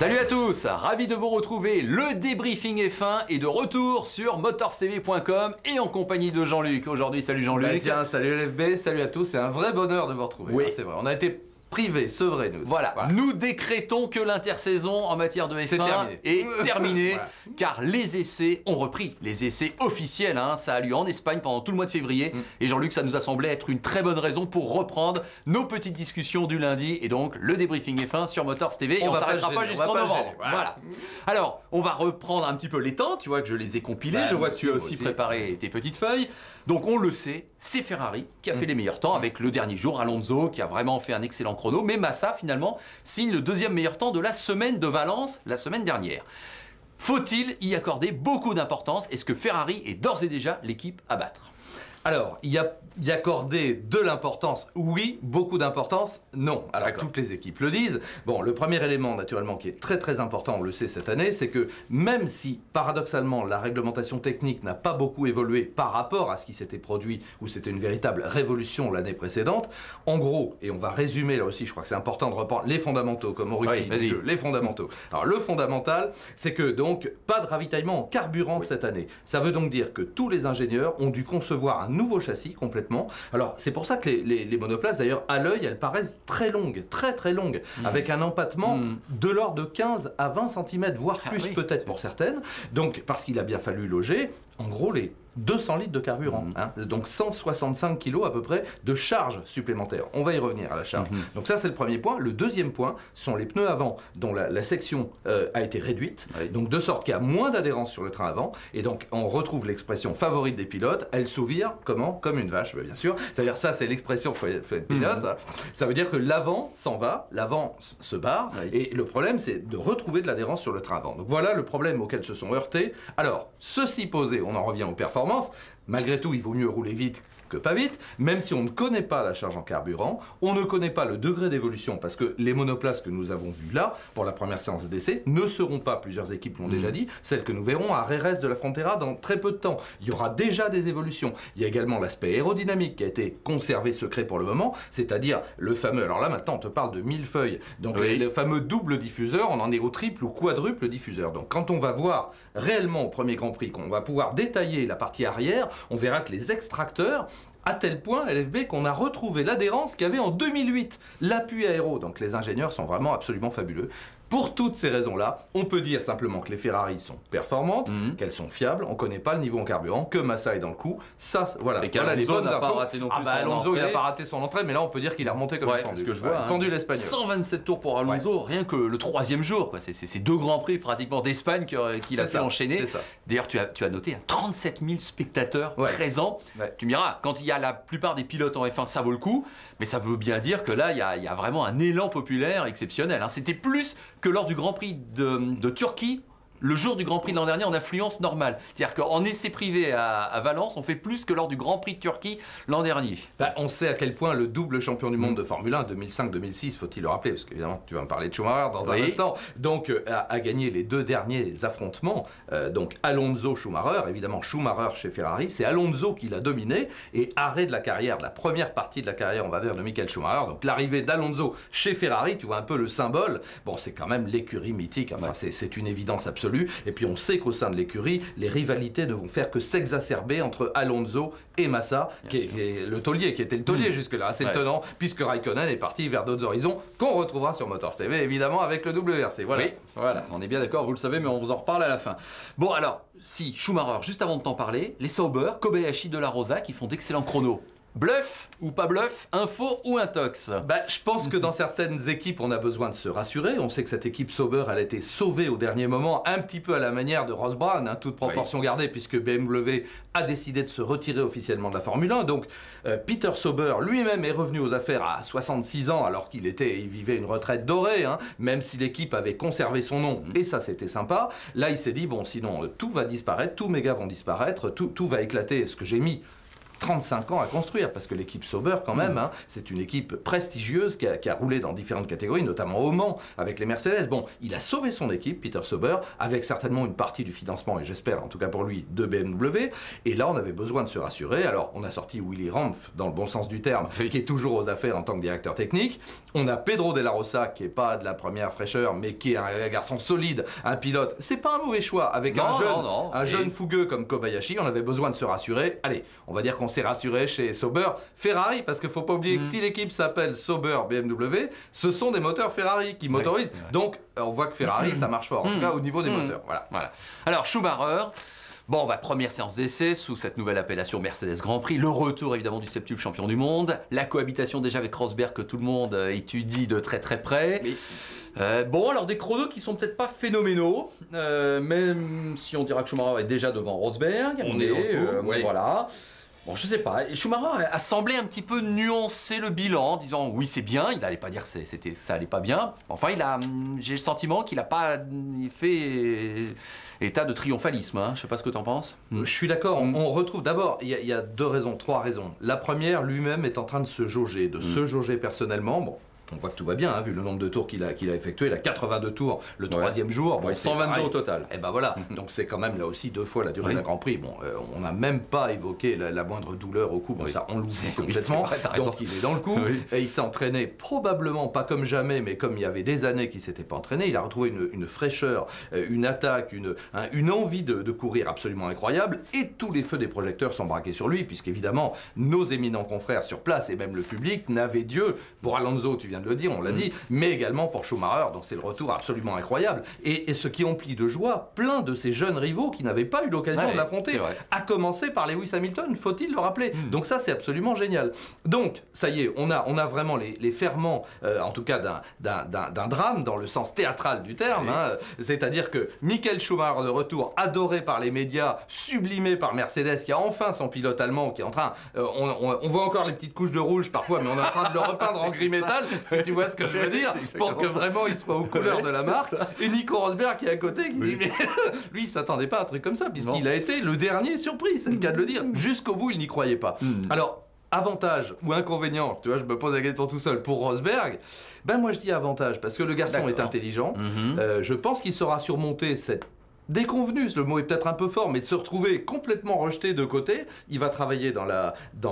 Salut à tous, ravi de vous retrouver. Le débriefing F1 est de retour sur motorstv.com et en compagnie de Jean-Luc. Aujourd'hui, salut Jean-Luc. Bah tiens, salut LFB, salut à tous, c'est un vrai bonheur de vous retrouver. Oui. C'est vrai, on a été privés, sevrés nous. Voilà, nous décrétons que l'intersaison en matière de F1 est terminée, voilà. Car les essais ont repris, les essais officiels, hein, ça a lieu en Espagne pendant tout le mois de février. Et Jean-Luc, ça nous a semblé être une très bonne raison pour reprendre nos petites discussions du lundi et donc le débriefing F1 sur Motors TV. Et on s'arrêtera pas jusqu'en novembre. Voilà. Alors, on va reprendre un petit peu les temps, tu vois que je les ai compilés, je vois que tu as aussi préparé tes petites feuilles. Donc on le sait, c'est Ferrari qui a fait les meilleurs temps avec le dernier jour, Alonso qui a vraiment fait un excellent chrono, mais Massa finalement signe le deuxième meilleur temps de la semaine de Valence la semaine dernière. Faut-il y accorder beaucoup d'importance? Est-ce que Ferrari est d'ores et déjà l'équipe à battre? Alors, y accorder de l'importance, oui. Beaucoup d'importance, non. Alors, toutes les équipes le disent. Bon, le premier élément, naturellement, qui est très important, on le sait cette année, c'est que même si, paradoxalement, la réglementation technique n'a pas beaucoup évolué par rapport à ce qui s'était produit, où c'était une véritable révolution l'année précédente, en gros, et on va résumer là aussi, je crois que c'est important de reprendre les fondamentaux, comme au rugby, les fondamentaux. Alors, le fondamental, c'est que, donc, pas de ravitaillement en carburant cette année. Ça veut donc dire que tous les ingénieurs ont dû concevoir un nouveau châssis complètement. Alors c'est pour ça que les monoplaces d'ailleurs à l'œil elles paraissent très longues, très longues, avec un empattement de l'ordre de 15 à 20 cm, voire plus peut-être pour certaines. Donc parce qu'il a bien fallu loger en gros les 200 litres de carburant, donc 165 kg à peu près de charge supplémentaire. On va y revenir à la charge. Donc ça c'est le premier point. Le deuxième point sont les pneus avant dont la section a été réduite, donc de sorte qu'il y a moins d'adhérence sur le train avant, et donc on retrouve l'expression favorite des pilotes, elle s'ouvre comment? Comme une vache, bien sûr. C'est-à-dire ça c'est l'expression fait pilote. Ça veut dire que l'avant s'en va, l'avant se barre, et le problème c'est de retrouver de l'adhérence sur le train avant. Donc voilà le problème auquel se sont heurtés. Alors, ceci posé, on en revient aux performances. Malgré tout, il vaut mieux rouler vite que pas vite, même si on ne connaît pas la charge en carburant, on ne connaît pas le degré d'évolution, parce que les monoplaces que nous avons vues là, pour la première séance d'essai, ne seront pas, plusieurs équipes l'ont déjà dit, celles que nous verrons à Jerez de la Frontera dans très peu de temps. Il y aura déjà des évolutions. Il y a également l'aspect aérodynamique qui a été conservé secret pour le moment, c'est-à-dire le fameux, alors là maintenant on te parle de millefeuille, donc le fameux double diffuseur, on en est au triple ou quadruple diffuseur. Donc quand on va voir réellement au premier Grand Prix, qu'on va pouvoir détailler la partie arrière, on verra que les extracteurs, à tel point, LFB, qu'on a retrouvé l'adhérence qu'il y avait en 2008, l'appui aéro. Donc les ingénieurs sont vraiment absolument fabuleux. Pour toutes ces raisons-là, on peut dire simplement que les Ferrari sont performantes, qu'elles sont fiables, on ne connaît pas le niveau en carburant, que Massa est dans le coup. Ça, voilà. Et qu'Alonso n'a pas raté non plus son Alonso, entrée. il n'a pas raté son entrée, mais là on peut dire qu'il a remonté comme un parce que je vois, tendu l'Espagnol. 127 tours pour Alonso, rien que le troisième jour. C'est deux grands prix pratiquement d'Espagne qu'il a fait enchaîner. D'ailleurs, tu as noté 37 000 spectateurs présents. Tu me diras, quand il y a la plupart des pilotes en F1, ça vaut le coup, mais ça veut bien dire que là, il y a vraiment un élan populaire exceptionnel. C'était plus que lors du Grand Prix de Turquie, le jour du Grand Prix de l'an dernier en affluence normale. C'est-à-dire qu'en essai privé à Valence, on fait plus que lors du Grand Prix de Turquie l'an dernier. On sait à quel point le double champion du monde de Formule 1, 2005-2006, faut-il le rappeler, parce qu'évidemment tu vas me parler de Schumacher dans un instant, donc a gagné les deux derniers affrontements, donc Alonso-Schumacher, évidemment Schumacher chez Ferrari, c'est Alonso qui l'a dominé, et arrêt de la carrière, de la première partie de la carrière, on va dire, de Michael Schumacher, donc l'arrivée d'Alonso chez Ferrari, tu vois un peu le symbole, bon c'est quand même l'écurie mythique, enfin c'est une évidence absolue. Et puis on sait qu'au sein de l'écurie, les rivalités ne vont faire que s'exacerber entre Alonso et Massa, qui était le taulier jusque-là. C'est étonnant, puisque Raikkonen est parti vers d'autres horizons, qu'on retrouvera sur Motors TV, évidemment, avec le WRC. Voilà. Oui, voilà, on est bien d'accord, vous le savez, mais on vous en reparle à la fin. Bon alors, si, Schumacher, juste avant de t'en parler, les Sauber, Kobayashi, De La Rosa, qui font d'excellents chronos. Bluff ou pas bluff, info ou intox? Je pense que dans certaines équipes, on a besoin de se rassurer. On sait que cette équipe Sauber, elle a été sauvée au dernier moment, un petit peu à la manière de Ross Brawn, toute proportion gardée, puisque BMW a décidé de se retirer officiellement de la Formule 1. Donc, Peter Sauber lui-même est revenu aux affaires à 66 ans, alors qu'il vivait une retraite dorée, même si l'équipe avait conservé son nom, et ça c'était sympa. Là, il s'est dit, bon, sinon, tout va disparaître, tous mes gars vont disparaître, tout va éclater, ce que j'ai mis 35 ans à construire, parce que l'équipe Sauber, quand même, hein, c'est une équipe prestigieuse qui a roulé dans différentes catégories, notamment au Mans, avec les Mercedes. Bon, il a sauvé son équipe, Peter Sauber, avec certainement une partie du financement, et j'espère, en tout cas pour lui, de BMW. Et là, on avait besoin de se rassurer. Alors, on a sorti Willy Ramph, dans le bon sens du terme, qui est toujours aux affaires en tant que directeur technique. On a Pedro de la Rosa, qui n'est pas de la première fraîcheur, mais qui est un garçon solide, un pilote. C'est pas un mauvais choix. Avec un jeune fougueux comme Kobayashi, on avait besoin de se rassurer. Allez, on va dire qu'on s'est rassuré chez Sauber. Ferrari, parce qu'il ne faut pas oublier que si l'équipe s'appelle Sauber BMW, ce sont des moteurs Ferrari qui motorisent. Donc, on voit que Ferrari, ça marche fort, en tout cas au niveau des moteurs. Voilà. Alors, Schumacher... Bon, première séance d'essai sous cette nouvelle appellation Mercedes Grand Prix. Le retour évidemment du septuple champion du monde. La cohabitation déjà avec Rosberg que tout le monde étudie de très très près. Oui. Bon, alors des chronos qui sont peut-être pas phénoménaux, même si on dira que Schumacher est déjà devant Rosberg. Voilà. Bon, je sais pas. Et Schumacher a semblé un petit peu nuancer le bilan en disant oui, c'est bien. Il n'allait pas dire que ça allait pas bien. Enfin, j'ai le sentiment qu'il n'a pas fait état de triomphalisme. Hein. Je sais pas ce que tu en penses. Je suis d'accord. On retrouve d'abord, il y a trois raisons. La première, lui-même est en train de se jauger, se jauger personnellement. Bon. On voit que tout va bien, hein, vu le nombre de tours qu'il a effectué. Il a 82 tours le troisième jour. Bon, 122 au total. Et ben voilà, donc c'est quand même là aussi 2 fois la durée d'un Grand Prix. Bon, on n'a même pas évoqué la moindre douleur au cou. Bon, ça, on l'oublie complètement. Donc il est dans le coup. Et il s'est entraîné probablement pas comme jamais, mais comme il y avait des années qu'il ne s'était pas entraîné. Il a retrouvé une fraîcheur, une attaque, une envie de courir absolument incroyable. Et tous les feux des projecteurs sont braqués sur lui, puisqu'évidemment, nos éminents confrères sur place et même le public n'avaient Dieu. Pour Alonso, tu viens de le dire, on l'a dit, mais également pour Schumacher, donc c'est le retour absolument incroyable. Et ce qui emplit de joie plein de ces jeunes rivaux qui n'avaient pas eu l'occasion de l'affronter, à commencer par Lewis Hamilton, faut-il le rappeler. Donc ça, c'est absolument génial. Donc, ça y est, on a vraiment les ferments, en tout cas d'un drame, dans le sens théâtral du terme, hein, c'est-à-dire que Michael Schumacher de retour, adoré par les médias, sublimé par Mercedes, qui a enfin son pilote allemand, qui est en train, on voit encore les petites couches de rouge parfois, mais on est en train de le repeindre en gris métal, si tu vois ce que je veux dire, pour que vraiment il soit aux couleurs de la marque. Et Nico Rosberg qui est à côté, qui dit, mais lui il s'attendait pas à un truc comme ça, puisqu'il a été le dernier surpris, c'est le cas de le dire. Jusqu'au bout, il n'y croyait pas. Alors, avantage ou inconvénient, tu vois, je me pose la question tout seul, pour Rosberg, ben moi je dis avantage, parce que le garçon est intelligent, je pense qu'il saura surmonter cette déconvenue, le mot est peut-être un peu fort, mais de se retrouver complètement rejeté de côté. Il va travailler dans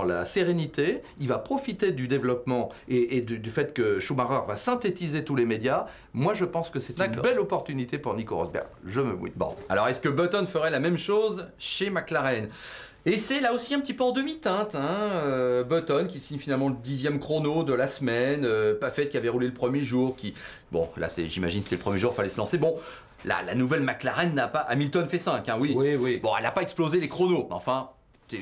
la sérénité, il va profiter du développement et du fait que Schumacher va synthétiser tous les médias. Moi, je pense que c'est une belle opportunité pour Nico Rosberg. Je me mouille. Bon, alors est-ce que Button ferait la même chose chez McLaren ? Et c'est là aussi un petit peu en demi-teinte, hein. Button qui signe finalement le 10e chrono de la semaine, Paffett qui avait roulé le premier jour, bon là j'imagine c'était le premier jour, fallait se lancer, bon là la nouvelle McLaren n'a pas, Hamilton fait 5, hein, oui, bon elle n'a pas explosé les chronos, enfin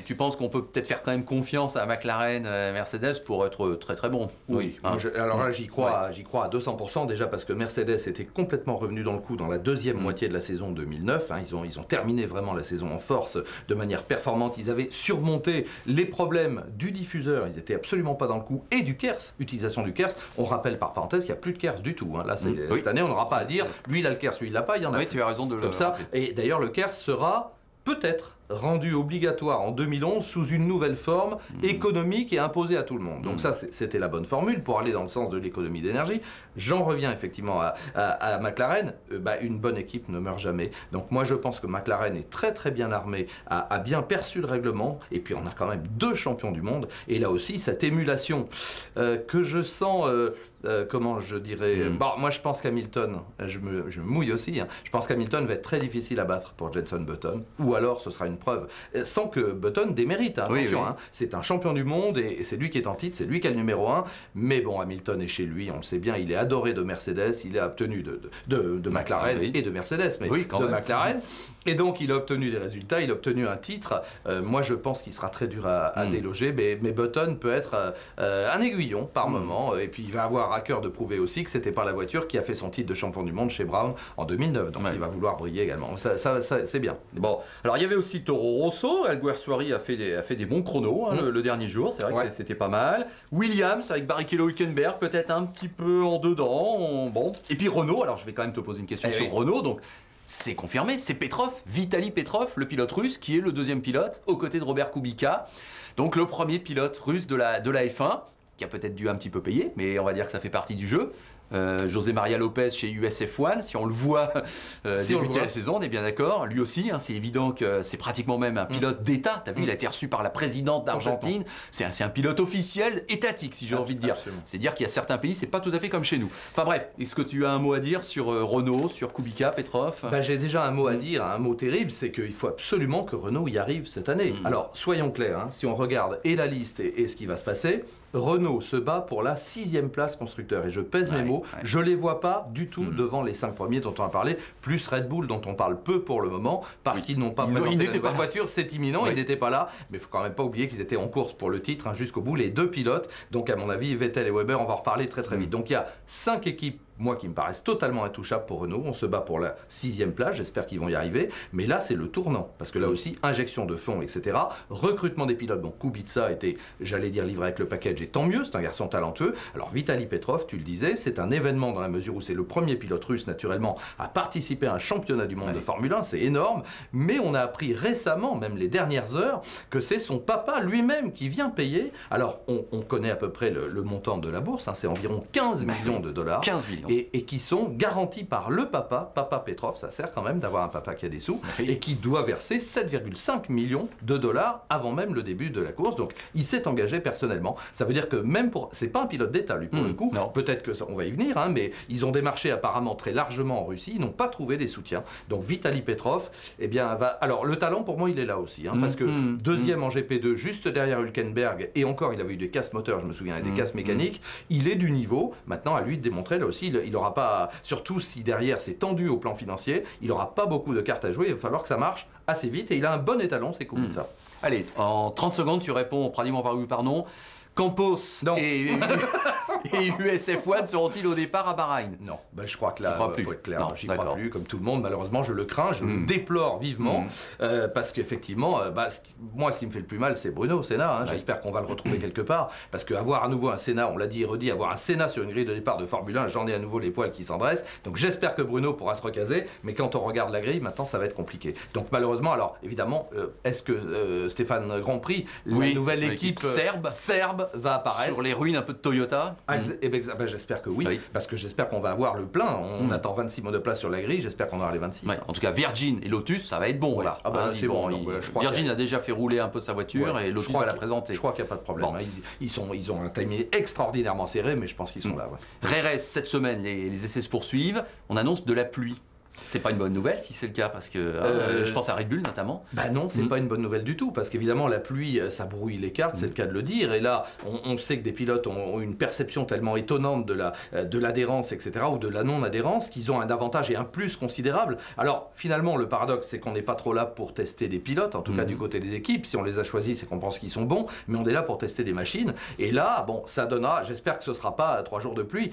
tu penses qu'on peut peut-être faire quand même confiance à McLaren, Mercedes pour être très très bon? Oui. Hein. Alors là, j'y crois à 200%, déjà parce que Mercedes était complètement revenu dans le coup dans la deuxième moitié de la saison 2009. Hein. Ils ont terminé vraiment la saison en force, de manière performante. Ils avaient surmonté les problèmes du diffuseur. Ils n'étaient absolument pas dans le coup. Et du KERS, utilisation du KERS. On rappelle par parenthèse qu'il n'y a plus de KERS du tout. Hein. Là, cette année, on n'aura pas à dire lui il a le KERS, lui il l'a pas, il y en a. Oui, tu as raison de le comme ça. Et d'ailleurs, le KERS sera peut-être rendu obligatoire en 2011 sous une nouvelle forme économique et imposée à tout le monde. Donc ça, c'était la bonne formule pour aller dans le sens de l'économie d'énergie. J'en reviens effectivement à McLaren. Une bonne équipe ne meurt jamais. Donc moi, je pense que McLaren est très très bien armé, a bien perçu le règlement. Et puis on a quand même 2 champions du monde. Et là aussi, cette émulation que je sens... comment je dirais... Bon, moi, je pense qu'Hamilton, je me mouille aussi, hein, je pense qu'Hamilton va être très difficile à battre pour Jenson Button, ou alors ce sera une preuve, sans que Button démérite, hein, attention, hein, c'est un champion du monde, et c'est lui qui est en titre, c'est lui qui est le numéro 1, mais bon, Hamilton est chez lui, on le sait bien, il est adoré de Mercedes, il est obtenu de McLaren et de Mercedes, mais de McLaren, et donc il a obtenu des résultats, il a obtenu un titre, moi je pense qu'il sera très dur à déloger, mais Button peut être un aiguillon par moment, et puis il va avoir à cœur de prouver aussi que c'était pas la voiture qui a fait son titre de champion du monde chez Brown en 2009, donc il va vouloir briller également, ça c'est bien. Bon, alors il y avait aussi Toro Rosso, Alguersuari a fait des bons chronos hein, le dernier jour, c'est vrai que c'était pas mal. Williams avec Barrichello Hülkenberg peut-être un petit peu en dedans, bon. Et puis Renault, alors je vais quand même te poser une question sur Renault, donc c'est confirmé, c'est Petrov, Vitaly Petrov, le pilote russe, qui est le deuxième pilote, aux côtés de Robert Kubica. Donc le premier pilote russe de la F1, qui a peut-être dû un petit peu payer, mais on va dire que ça fait partie du jeu. José Maria Lopez chez USF1, si on le voit débuter la saison, on est bien d'accord. Lui aussi, hein, c'est évident que c'est pratiquement même un pilote d'État. Tu as vu, il a été reçu par la présidente d'Argentine. C'est un pilote officiel étatique, si j'ai envie de dire. C'est dire qu'il y a certains pays, c'est pas tout à fait comme chez nous. Enfin bref, est-ce que tu as un mot à dire sur Renault, sur Kubica, Petrov? J'ai déjà un mot à dire, un mot terrible, c'est qu'il faut absolument que Renault y arrive cette année. Alors, soyons clairs, hein, si on regarde et la liste et ce qui va se passer, Renault se bat pour la 6e place constructeur. Et je pèse mes mots, je ne les vois pas du tout devant les 5 premiers dont on a parlé, plus Red Bull dont on parle peu pour le moment, parce qu'ils n'ont pas présenté la nouvelle voiture, c'est imminent, ils n'étaient pas là, mais il ne faut quand même pas oublier qu'ils étaient en course pour le titre jusqu'au bout, les 2 pilotes, donc à mon avis Vettel et Weber, on va en reparler très vite. Donc il y a 5 équipes, moi qui me paraissent totalement intouchables pour Renault, on se bat pour la 6e place, j'espère qu'ils vont y arriver, mais là c'est le tournant, parce que là aussi, injection de fonds, etc., recrutement des pilotes, bon Kubica était, j'allais dire, livré avec le package, et tant mieux, c'est un garçon talentueux. Alors Vitaly Petrov, tu le disais, c'est un événement dans la mesure où c'est le premier pilote russe, naturellement, à participer à un championnat du monde de Formule 1, c'est énorme, mais on a appris récemment, même les dernières heures, que c'est son papa lui-même qui vient payer. Alors on connaît à peu près le montant de la bourse, hein, c'est environ 15 millions de dollars. 15 millions. Et qui sont garantis par le papa Petrov, ça sert quand même d'avoir un papa qui a des sous, et qui doit verser 7,5 millions de dollars avant même le début de la course. Donc il s'est engagé personnellement. Ça veut dire que même pour... C'est pas un pilote d'État, lui, pour le coup. Peut-être que ça, on va y venir, hein, mais ils ont démarché apparemment très largement en Russie, ils n'ont pas trouvé des soutiens. Donc Vitaly Petrov, eh bien, va... Alors le talent, pour moi, il est là aussi, hein, parce que deuxième en GP2, juste derrière Hülkenberg, et encore, il avait eu des casses moteurs, je me souviens, et des casses mécaniques, il est du niveau. Maintenant, à lui de démontrer, là aussi, il n'aura pas, surtout si derrière c'est tendu au plan financier, il n'aura pas beaucoup de cartes à jouer, il va falloir que ça marche assez vite, et il a un bon étalon, c'est cool ça. Allez, en 30 secondes, tu réponds pratiquement par oui ou par non. Campos et USF1 seront-ils au départ à Bahreïn? Non, je crois que là, il faut être clair, j'y crois plus, comme tout le monde, malheureusement, je le crains, je le déplore vivement, parce qu'effectivement, moi, ce qui me fait le plus mal, c'est Bruno Senna, hein, j'espère qu'on va le retrouver quelque part, parce qu'avoir à nouveau un Senna, on l'a dit et redit, avoir un Senna sur une grille de départ de Formule 1, j'en ai à nouveau les poils qui s'en dressent, donc j'espère que Bruno pourra se recaser, mais quand on regarde la grille, maintenant, ça va être compliqué. Donc malheureusement, alors, évidemment, est-ce que Stéphane Grand Prix, la nouvelle équipe serbe va apparaître sur les ruines un peu de Toyota? J'espère que oui, parce que j'espère qu'on va avoir le plein. On attend 26 monoplaces sur la grille, j'espère qu'on aura les 26. En tout cas, Virgin et Lotus, ça va être bon là. C'est bon. Virgin a déjà fait rouler un peu sa voiture et Lotus va la présenter. Je crois qu'il n'y a pas de problème. Ils ont un timing extraordinairement serré, mais je pense qu'ils sont là. RRS, cette semaine, les essais se poursuivent. On annonce de la pluie. C'est pas une bonne nouvelle si c'est le cas, parce que je pense à Red Bull notamment. Non, c'est pas une bonne nouvelle du tout, parce qu'évidemment la pluie, ça brouille les cartes, c'est le cas de le dire, et là on sait que des pilotes ont une perception tellement étonnante de l'adhérence, etc., ou de la non-adhérence, qu'ils ont un avantage et un plus considérable. Alors finalement le paradoxe, c'est qu'on n'est pas trop là pour tester des pilotes, en tout cas du côté des équipes. Si on les a choisis, c'est qu'on pense qu'ils sont bons, mais on est là pour tester des machines, et là, ça donnera, j'espère que ce sera pas 3 jours de pluie,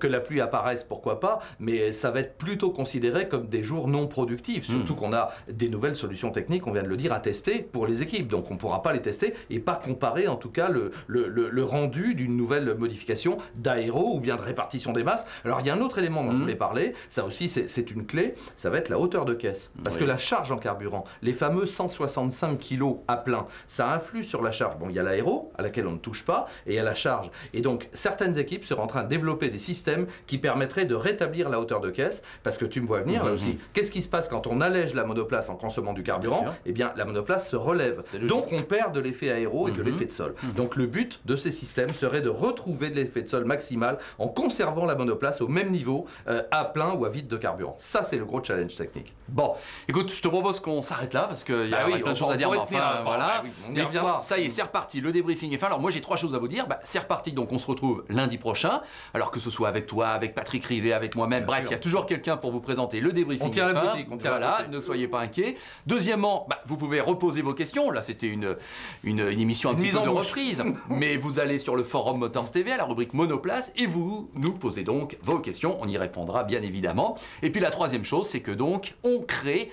que la pluie apparaisse, pourquoi pas, mais ça va être plutôt considéré comme des jours non productifs, surtout qu'on a des nouvelles solutions techniques, on vient de le dire, à tester pour les équipes, donc on ne pourra pas les tester et pas comparer en tout cas le rendu d'une nouvelle modification d'aéro ou bien de répartition des masses. Alors il y a un autre élément dont je voulais parler, ça aussi c'est une clé, ça va être la hauteur de caisse, parce que la charge en carburant, les fameux 165 kg à plein, ça influe sur la charge. Bon, il y a l'aéro à laquelle on ne touche pas et il y a la charge, et donc certaines équipes seraient en train de développer des systèmes qui permettraient de rétablir la hauteur de caisse, parce que tu me vois venir là aussi. Qu'est-ce qui se passe quand on allège la monoplace en consommant du carburant? Eh bien, la monoplace se relève. Donc, on perd de l'effet aéro et de l'effet de sol. Donc, le but de ces systèmes serait de retrouver de l'effet de sol maximal en conservant la monoplace au même niveau, à plein ou à vide de carburant. Ça, c'est le gros challenge technique. Bon, écoute, je te propose qu'on s'arrête là, parce qu'il y a plein de choses à dire, mais enfin, voilà. On y reviendra. Ça y est, c'est reparti, le débriefing est fait. Alors, moi, j'ai 3 choses à vous dire. C'est reparti, donc on se retrouve lundi prochain. Alors, que ce soit avec toi, avec Patrick Rivet, avec moi-même, bref, il y a toujours quelqu'un pour vous présenter le débriefing. On tient la boutique, voilà, ne soyez pas inquiets. Deuxièmement, vous pouvez reposer vos questions. Là, c'était une émission un petit peu de reprise. Mais vous allez sur le forum Motors TV, à la rubrique Monoplace, et vous nous posez donc vos questions. On y répondra, bien évidemment. Et puis, la troisième chose, c'est que donc, on crée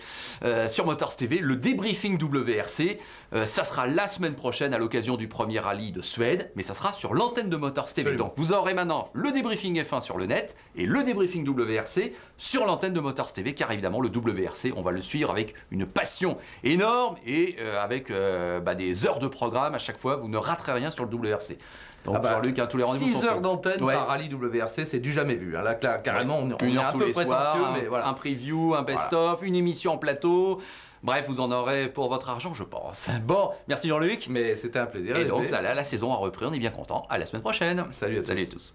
sur Motors TV le débriefing WRC. Ça sera la semaine prochaine à l'occasion du premier rallye de Suède, mais ça sera sur l'antenne de Motors TV. Donc, vous aurez maintenant le débriefing F1 sur le net et le débriefing WRC sur l'antenne de Motors TV, car évidemment le WRC, on va le suivre avec une passion énorme et avec des heures de programme à chaque fois, vous ne raterez rien sur le WRC. Donc Jean-Luc, tous les rendez-vous 6 heures d'antenne par rallye WRC, c'est du jamais vu. Là, carrément, on est un tous peu les soirs, mais voilà. un preview, un best-of, une émission en plateau. Bref, vous en aurez pour votre argent, je pense. Bon, merci Jean-Luc. Mais c'était un plaisir. Et donc, la saison a repris, on est bien content. À la semaine prochaine. Salut à tous.